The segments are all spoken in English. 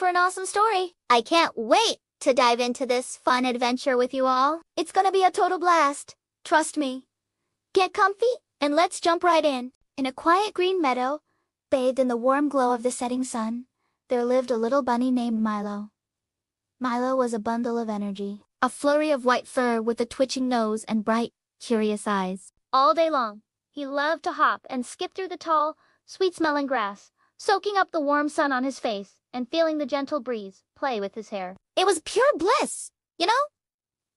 for an awesome story. I can't wait to dive into this fun adventure with you all. It's gonna be a total blast. Trust me. Get comfy and let's jump right in. In a quiet green meadow, bathed in the warm glow of the setting sun, there lived a little bunny named Milo. Milo was a bundle of energy, a flurry of white fur with a twitching nose and bright, curious eyes. All day long, he loved to hop and skip through the tall, sweet-smelling grass, soaking up the warm sun on his face and feeling the gentle breeze play with his hair. It was pure bliss, you know?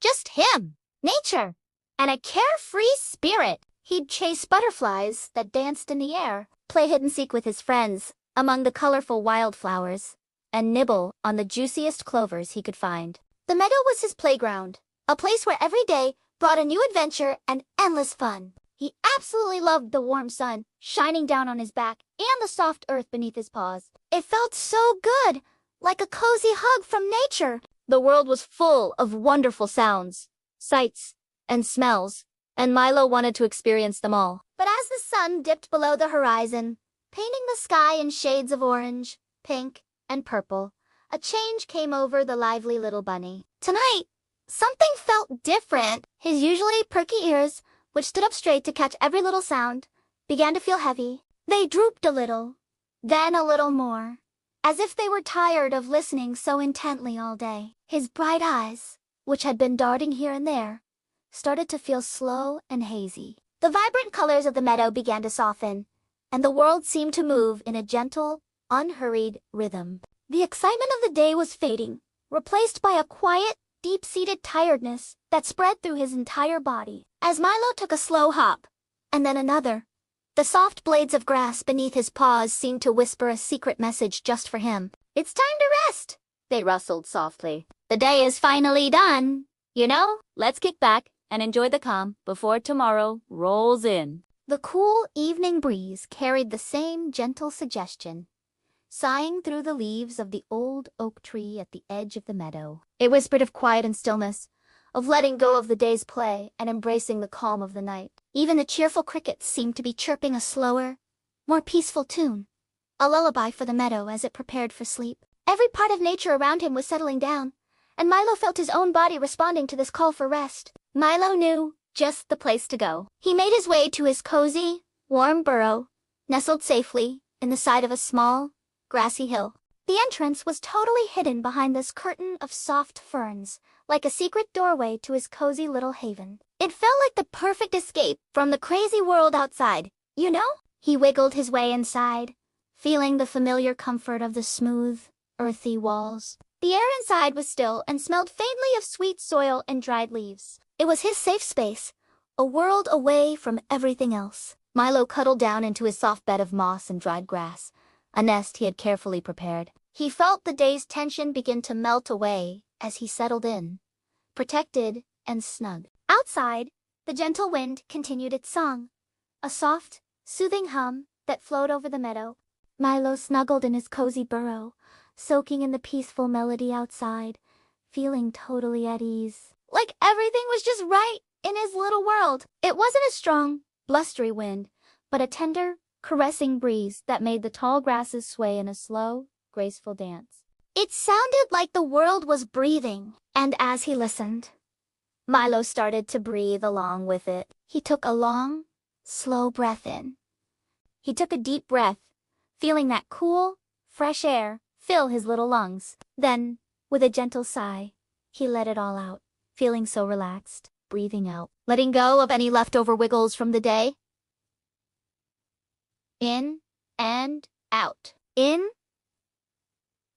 Just him, nature, and a carefree spirit. He'd chase butterflies that danced in the air, play hide-and-seek with his friends among the colorful wildflowers, and nibble on the juiciest clovers he could find. The meadow was his playground, a place where every day brought a new adventure and endless fun. He absolutely loved the warm sun shining down on his back and the soft earth beneath his paws. It felt so good, like a cozy hug from nature. The world was full of wonderful sounds, sights, and smells, and Milo wanted to experience them all. But as the sun dipped below the horizon, painting the sky in shades of orange, pink, and purple, a change came over the lively little bunny. Tonight, something felt different. His usually perky ears, which stood up straight to catch every little sound, began to feel heavy. They drooped a little, then a little more, as if they were tired of listening so intently all day. His bright eyes, which had been darting here and there, started to feel slow and hazy. The vibrant colors of the meadow began to soften, and the world seemed to move in a gentle, unhurried rhythm. The excitement of the day was fading, replaced by a quiet, deep-seated tiredness that spread through his entire body. As Milo took a slow hop, and then another, the soft blades of grass beneath his paws seemed to whisper a secret message just for him. "It's time to rest," they rustled softly. "The day is finally done. You know, let's kick back and enjoy the calm before tomorrow rolls in." The cool evening breeze carried the same gentle suggestion, sighing through the leaves of the old oak tree at the edge of the meadow. It whispered of quiet and stillness, of letting go of the day's play and embracing the calm of the night. Even the cheerful crickets seemed to be chirping a slower, more peaceful tune, a lullaby for the meadow as it prepared for sleep. Every part of nature around him was settling down, and Milo felt his own body responding to this call for rest. Milo knew just the place to go. He made his way to his cozy, warm burrow, nestled safely in the side of a small, grassy hill. The entrance was totally hidden behind this curtain of soft ferns, like a secret doorway to his cozy little haven. It felt like the perfect escape from the crazy world outside, you know? He wiggled his way inside, feeling the familiar comfort of the smooth, earthy walls. The air inside was still and smelled faintly of sweet soil and dried leaves. It was his safe space, a world away from everything else. Milo cuddled down into his soft bed of moss and dried grass, a nest he had carefully prepared. He felt the day's tension begin to melt away as he settled in, protected and snug. Outside, the gentle wind continued its song, a soft, soothing hum that flowed over the meadow. Milo snuggled in his cozy burrow, soaking in the peaceful melody outside, feeling totally at ease. Like everything was just right in his little world. It wasn't a strong, blustery wind, but a tender, caressing breeze that made the tall grasses sway in a slow, graceful dance. It sounded like the world was breathing, and as he listened, Milo started to breathe along with it. He took a long, slow breath in. He took a deep breath, feeling that cool, fresh air fill his little lungs. Then, with a gentle sigh, he let it all out, feeling so relaxed, breathing out, letting go of any leftover wiggles from the day. In and out. In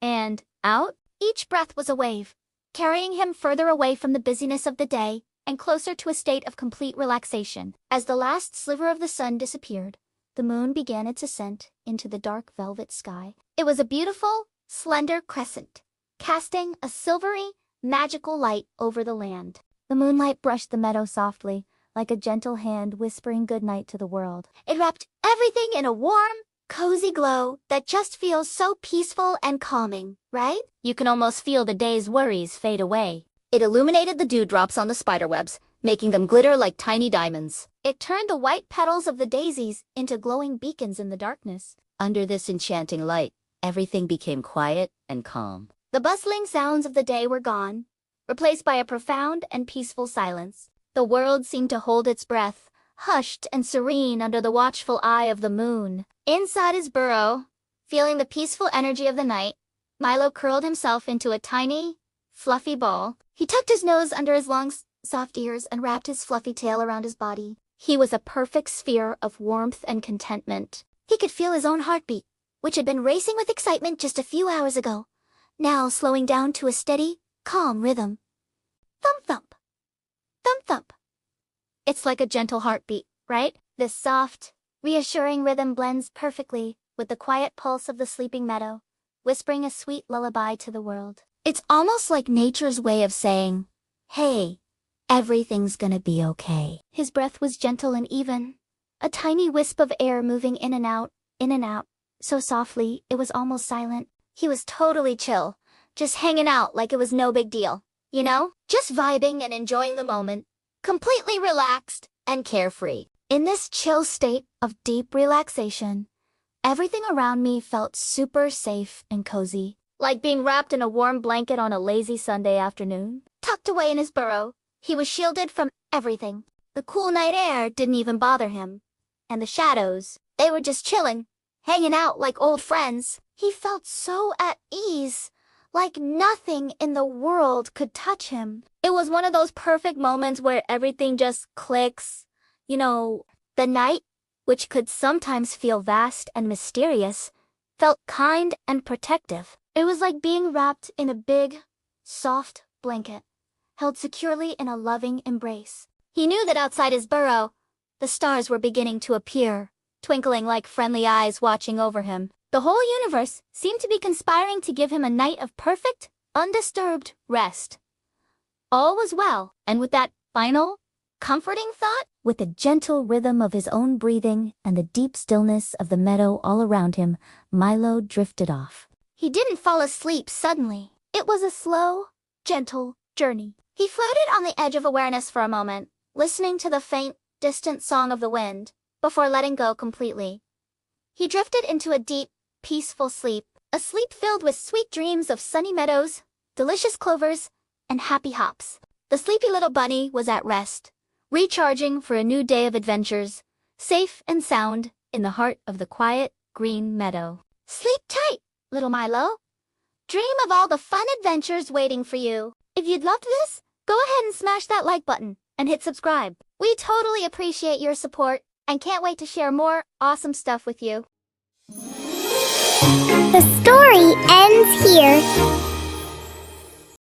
and out. Each breath was a wave, carrying him further away from the busyness of the day and closer to a state of complete relaxation. As the last sliver of the sun disappeared, the moon began its ascent into the dark velvet sky. It was a beautiful, slender crescent, casting a silvery, magical light over the land. The moonlight brushed the meadow softly, like a gentle hand whispering goodnight to the world. It wrapped everything in a warm, cozy glow that just feels so peaceful and calming, right? You can almost feel the day's worries fade away. It illuminated the dewdrops on the spiderwebs, making them glitter like tiny diamonds. It turned the white petals of the daisies into glowing beacons in the darkness. Under this enchanting light, Everything became quiet and calm. The bustling sounds of the day were gone, replaced by a profound and peaceful silence. The world seemed to hold its breath, hushed and serene under the watchful eye of the moon. Inside his burrow, feeling the peaceful energy of the night, Milo curled himself into a tiny, fluffy ball. He tucked his nose under his long, soft ears and wrapped his fluffy tail around his body. He was a perfect sphere of warmth and contentment. He could feel his own heartbeat, which had been racing with excitement just a few hours ago, now slowing down to a steady, calm rhythm. Thump thump. Thump thump. It's like a gentle heartbeat, right? This soft, reassuring rhythm blends perfectly with the quiet pulse of the sleeping meadow, whispering a sweet lullaby to the world. It's almost like nature's way of saying, "Hey, everything's gonna be okay." His breath was gentle and even, a tiny wisp of air moving in and out, so softly it was almost silent. He was totally chill, just hanging out like it was no big deal, you know? Just vibing and enjoying the moment, completely relaxed and carefree. In this chill state of deep relaxation, everything around me felt super safe and cozy, like being wrapped in a warm blanket on a lazy Sunday afternoon. Tucked away in his burrow, he was shielded from everything. The cool night air didn't even bother him, and the shadows, they were just chilling, hanging out like old friends. He felt so at ease, like nothing in the world could touch him. It was one of those perfect moments where everything just clicks. You know, the night, which could sometimes feel vast and mysterious, felt kind and protective. It was like being wrapped in a big, soft blanket, held securely in a loving embrace. He knew that outside his burrow, the stars were beginning to appear, twinkling like friendly eyes watching over him. The whole universe seemed to be conspiring to give him a night of perfect, undisturbed rest. All was well, and with that final, comforting thought, with the gentle rhythm of his own breathing and the deep stillness of the meadow all around him, Milo drifted off. He didn't fall asleep suddenly. It was a slow, gentle journey. He floated on the edge of awareness for a moment, listening to the faint, distant song of the wind, before letting go completely. He drifted into a deep, peaceful sleep, a sleep filled with sweet dreams of sunny meadows, delicious clovers, and happy hops. The sleepy little bunny was at rest, recharging for a new day of adventures, safe and sound in the heart of the quiet, green meadow. Sleep tight, little Milo. Dream of all the fun adventures waiting for you. If you'd loved this, go ahead and smash that like button and hit subscribe. We totally appreciate your support and can't wait to share more awesome stuff with you. The story ends here.